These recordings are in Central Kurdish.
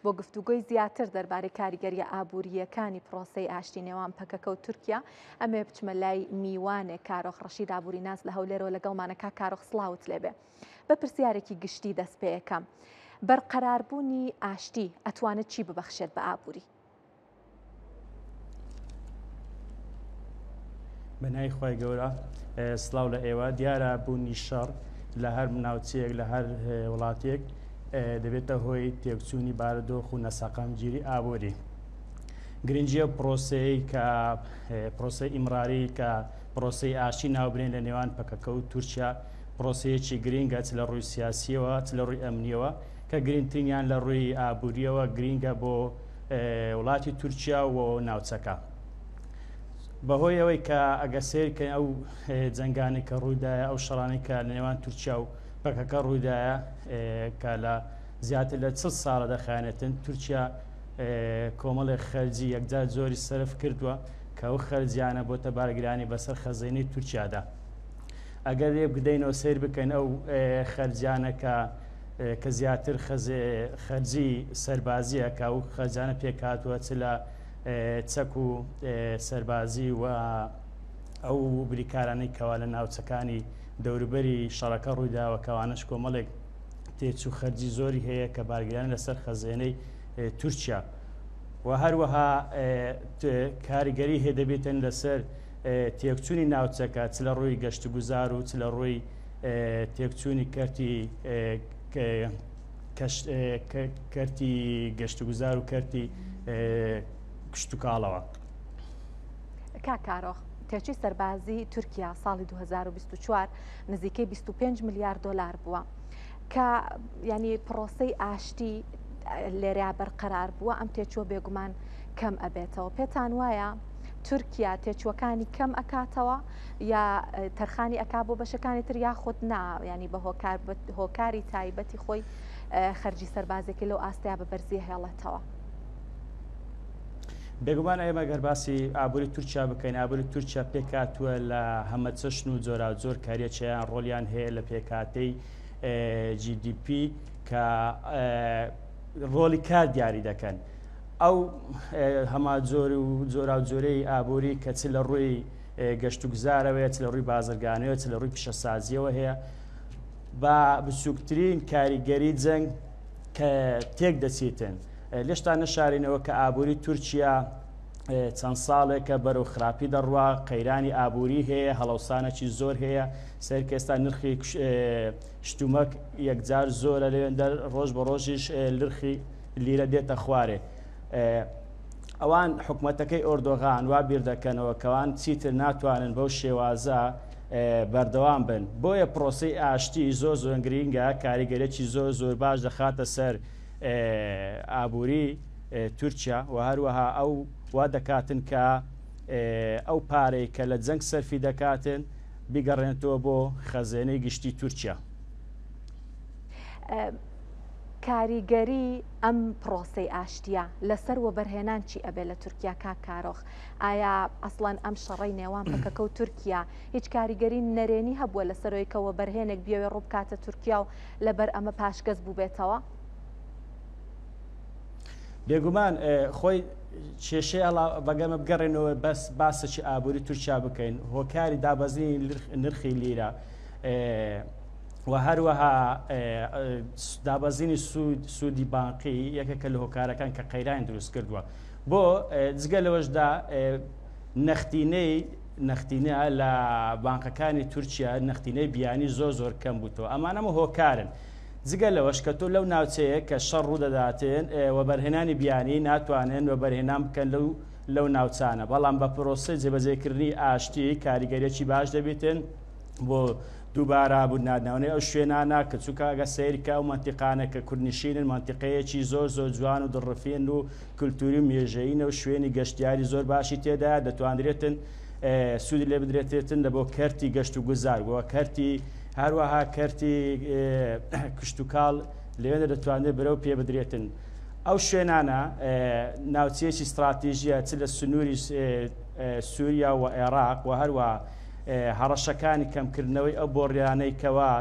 بۆ گفتوگۆی زیاتر دەربارەی کاریگەریە ئابوووریەکانی پرۆسەی ئاشتی نێوان پەکەکە و تورکیا ئەمێ بچمە لای میوانێک کارۆخ ڕەشید ئابووری ناز لە هەولێرەوە لەگەڵمانەکە کارۆخ سڵاوت لێبێ بە پرسیارێکی گشتی دەست پێ یەکەم بەرقەراربوونی ئاشتی ئەتوانێت چی ببەخشێت بە ئابووری؟ بەنای خۆی گەورە سڵاو لە ئێوە دیارە بوونی شەڕ لە هەر ناوچەیەک لە هەر وڵاتێک دەبێتە هۆی تێکچوونی بارودۆخ و نەسەقامگیری ئابووری. گرنگیە پرۆسەیە کە پرۆسەی ئیمراری کە پرۆسەی ئاشتی ناوبرێن لە نێوان پەکەکە و تورکیا پرۆسەیەکی گرنگە چ لە ڕووی سیاسیەوە چ لە ڕووی ئەمنیەوە کە گرنگترینیان لە ڕووی ئابووریەوە گرنگە بۆ وڵاتی تورکیا و ناوچەکە. بەهۆی ئەوەی کە ئەگە سیرکەن ئەو جەنگانی کە ڕوویدایە ئەو شەڕانەی کە لە نێوان تورکیا و پەکەکە ڕوویدایە کە لە زیاتر لە 40 ساڵە دەخایەنێتن تورکیا کۆمەڵێک خەرجی یەکجار زۆری سەرف کردووە کە ئەو خەرجیانە بۆتە بارگرانی بەسەر خەزینەی تورکیادا. ئەگەر لێ بدەینەوە سیر بکەین ئەو خەرجیانە کە زیاتر خەرجی سەربازیە کە ئەو خەرجانە پێکاتوە چ لە چەک و سەربازی و ئەو بریکارانەی کەوا لە ناوچەکانی دەوروبەری شەڕەکە ڕوویداوە کەوانش کۆمەڵێک تێچوو خەرجی زۆری هەیە کە بارگران لەسەر خەزێنەی تورکیا و هەروەها کاریگەری هەیە دەبێتن لەسەر تێکچوونی ناوچەکە چ لە ڕووی گەشتوگوزار و چ لە ڕووی تێکچوونی کەرتی گەشتوگوزار و کەرتی کشتتوکاڵەوە. کاکارۆخ تێچی سەربازی تورکیا ساڵی 2024 نزیکەی 25 میلیارد دلار بووە کە ینی پرۆسەی ئاشتی لێریا بەرقەرار بووە ئەم تێچوە بێگومان کەم ئەبێتەوە. پێتان وایە تورکیا تێچوەکانی کەم ئەکاتەوە یا تەرخانی ئەکا بۆ بەشەکانی تر یاخود نا ینی بە هۆکاری تایبەتی خۆی خەرجی سەربازێکی لەو ئاستەیە بە بەرزی هێڵێتەوە؟ بێگومان ئێمە گەرباسی ئابووری تورکیا بکەین ئابووری تورکیا پێکاتووە لە هەمە چەشن و جۆرا زۆر کاریەکیان ڕۆلیان هەیە لە پێکاتەی GDP کە ڕۆلی کار دیاری دەکەن. ئەو هەما جۆرا جۆرەی ئابووری کە چ لە ڕووی گەشتوگوزارەوەیە چ لە ڕووی بازرگانەوە چ لە ڕووی پیشەسازیەوە هەیە بە بچووکترین کاریگەری جەنگ کە تێک دەچێتن. لێشتا نەشارینەوە کە ئابووری تورکیا چەند ساڵێکە بەرەو خراپی دەڕوا قەیرانی ئابووری هەیە هەڵەوسانێکی زۆر هەیە سەرکە ئێستا نرخی شتومەک یەکجار زۆرە لەوێندە ڕۆژ بە ڕۆژیش نرخی لیرە دێتە خوارێ. ئەوان حکوومەتەکەی ئۆردۆغان وا بیر دەکەنەوە کەوان چیتر ناتوانن بەو شێوازە بەردەوام بن. بۆیە پرۆسەی ئاشتی زۆر زۆر گرینگە کاریگەرێکی زۆر زۆر باش دەخاتە سەر ئابووری تورکیا و هەروەها ئەو وا دەکاتن کە ئەو پارەی کە لە جەنگ سەرفی دەکاتن بیگەڕێنێتەوە بۆ خەزێنەی گشتی تورکیا. کاریگەری ئەم پرۆسەی ئاشتیە لەسەر وەبەرهێنان چی ئەبێ لە تورکیا کاکارۆخ؟ ئایا ئەسڵەن ئەم شەڕەی نێوان پەکەکە و تورکیا هیچ کاریگەری نەرێنی هەبووە لەسەرەوەی کە وەبەرهێنێک بیاوێ ڕووبکاتە تورکیا و لەبەر ئەمە پاشگەز بوو بێتەوە؟ بێگومان خۆی کێشەی بەگەمە بگەڕێنەوە بەس باسەی ئابووری تورکیا بکەین هۆکاری دابەزینی نرخی لیرە و هەروەها دابەزینی سوودی بانقی یەکێکە لە هۆکارەکان کە قەیران دروست کردووە بۆ جگە لەوەشدا نەختینە لە بانقەکانی تورکیا نەختینەی بیانی زۆر کەم بووتەوە. ئەمانەمە هۆکارن. جگە لەوەش کە تۆ لەو ناوچەیە کە شەڕ ڕوودەداتێن وەبەرهێنانی بیانی ناتوانن وەبەرهێنان بکەن لەو ناوچانە بەڵام بە پرۆسەی جێبەجێکردنی ئاشتی کاریگەریەکی باش دەبێتن بۆ دووبارە بوونادناونەی ئەو شوێنانە کە چووکگە سیرکە و منتیقانە کە کوردنشینن منتیقەیەکی زۆر جوان و دڕفێن و کولتوری و مێژەینە و شوێنی گەشتیاری زۆر باشی تێدا دەتوانرێتن سوودی لێ بدرێتێتن لە بۆ کەرتی گەشت و گوزار بۆ کەرتی هەروەها کەرتی کشتتوکاڵ لەوێنە دەتوانێت بەرەو پێ بدرێتن. ئەو شوێنانە ناوچەیەکی استراتیژیە چ لە سنووری سووریا و عێراق و هەروە هەڕەشەکانی کەمکردنەوەی ئەو بۆڕیانەی کەوا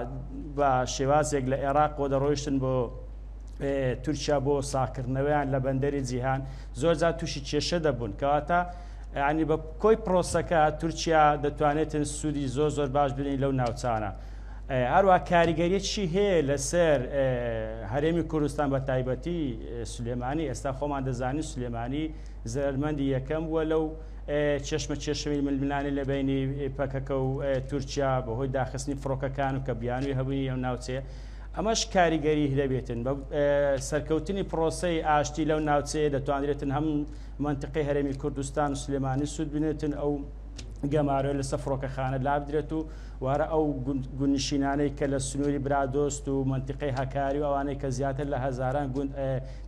بە شێوازێک لە عێراق بۆ دەڕۆیشتن بۆ تورکیا بۆ ساکردنەوەیان لە بەندەری جیهان زۆر جار تووشی کێشە دەبوون کەواتە ینی بە کۆی پرۆسەکە تورکیا دەتوانێتن سوودی زۆر باش بنین لەو ناوچانە. هەروە کاریگەریەکی هەیە لەسەر هەرێمی کوردستان بە تایبەتی سلێمانی. ئێستا خۆمان دەزانی سلێمانی زەرمەندی یەکەم وە لەو چێشمە کێشەوەی ململانی لە بینی پەکەکە و تورکیا بەهۆی داخستنی فڕۆکەکان و کە بیانووی هەبوونی ئەو ناوچەیە. ئەمەش کاریگەری دەبێتن بە سەرکەوتنی پرۆسەی ئاشتی لەو ناوچەیە دەتوانرێتن هەم منتقی هەرێمی کوردستان و سلێمانی سوود بنێتن ئەو گەمارۆی لەسەر فڕۆکەخانە لابدرێت و وارە ئەو گونشینانەی کە لە سنووری برادۆست و منتقی هەکاری و ئەوانەی کە زیاتر لە هەزاران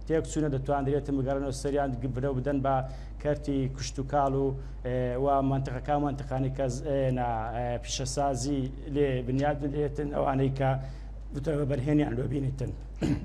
تێک چوونە دەتوانرێتن بگەڕنەوە سەریان برە بدەن بە کەرتی کشت و کاڵ و منتقەکان منتقانی کە پیشەسازی لێ بنیاد بدرێتن ئەوانەی کە بەرهێنیان لۆبینیتن.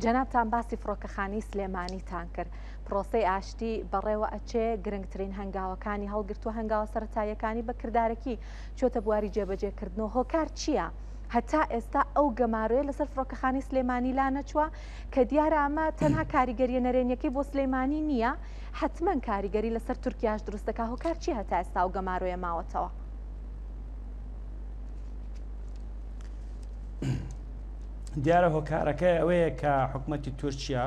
جەنابتان باسی فڕۆکەخانەی سلێمانیتان کرد. پرۆسەی ئاشتی بەڕێوە ئەچێ گرنگترین هەنگاوەکانی هەڵگرتووە هەنگاوە سەرەتاییەکانی بە کردارەکی چۆتە بواری جێبەجێکردنەوە. هۆکار چییە؟ هەتا ئێستا ئەو گەمارۆیە لەسەر فڕۆکەخانەی سلێمانی لا نەچووە کە دیارە ئەمە تەنها کاریگەریە نەرێنیەکەی بۆ سلێمانی نییە، حتمما کاریگەری لەسەر تورکیاش دروستەکە. هۆکار چی هەتا ئێستا ئەو گەمارۆیە ماوەتەوە؟ دیارە هۆکارەکە ئەوەیە کە حکوومەتی تورکیا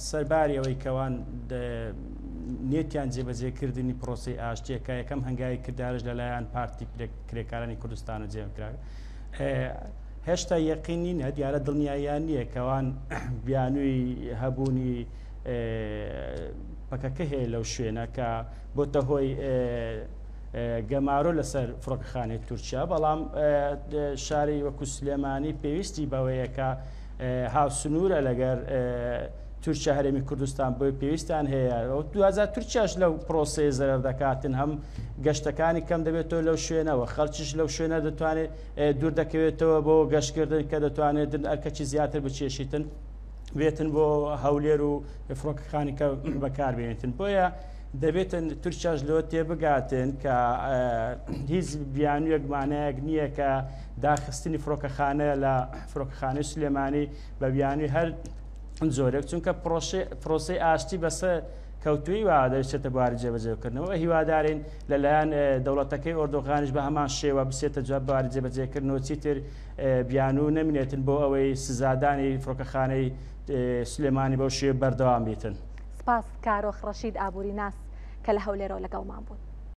سەرباری ئەوەی کەوان نێتیان جێبەجێکردنی پرۆسی ئاشتیەکە یەکەم هەنگاوی کردارش لەلایەن پارتی کرێکارانی کوردستان و جێبکرا هێشتا یەقینی نە دیارە دڵنیاییان نییە کەوان بیانووی هەبوونی پەکەکە هەیە لەو شوێنە کە بۆتە هۆی گەمارۆ لەسەر فڕۆکەخانەی تورکیا. بەڵام شاری وەکو سلێمانی پێویستی بەوەیەکە هاوسنوورە لەگەر تورکیا هەرێمی کوردستان بۆی پێویستیان هەیە. 2000 تورکیاش لەو پرۆسەیە زەرەر دەکاتن، هەم گەشتەکانی کەم دەبێتەوە لەو شوێنەوە، خەڵکیش لەو شوێنە دەتوانێت دوور دەکەوێتەوە بۆ گەشتکردن کە دەتوانێت ئەرکەکی زیاتر بچێشیتن بێتن بۆ هەولێر و فڕۆکەخانی کە بەکاربێنێتن. بۆیە دەبێتن تورکیاش لەوە تێبگاتن کە هیچ بیانوویەک مانایەک نییە کە داخستنی فڕۆکەخانە لە فڕۆکەخانەی سلێمانی بە بیانووی هەر زۆرێک، چونکە پرۆسەی ئاشتی بەسەر کەوتوی وا دەچێتە بواری جێبەجێکردنەوە. هیوادارین لەلایەن دەوڵەتەکەی ئۆردۆغانیش بە هەمان شێوە بسێتە جواب بواری جێبەجێکردنەوە چیتر بیانوو نەمێنێتن بۆ ئەوەی سزادانی فڕۆکەخانەی سلێمانی بەو شێوە بەردەوام بێتن. سپاس کارۆخ ڕەشید ئابووری ناس کە لە هەولێرەوە لەگەڵمان بوون.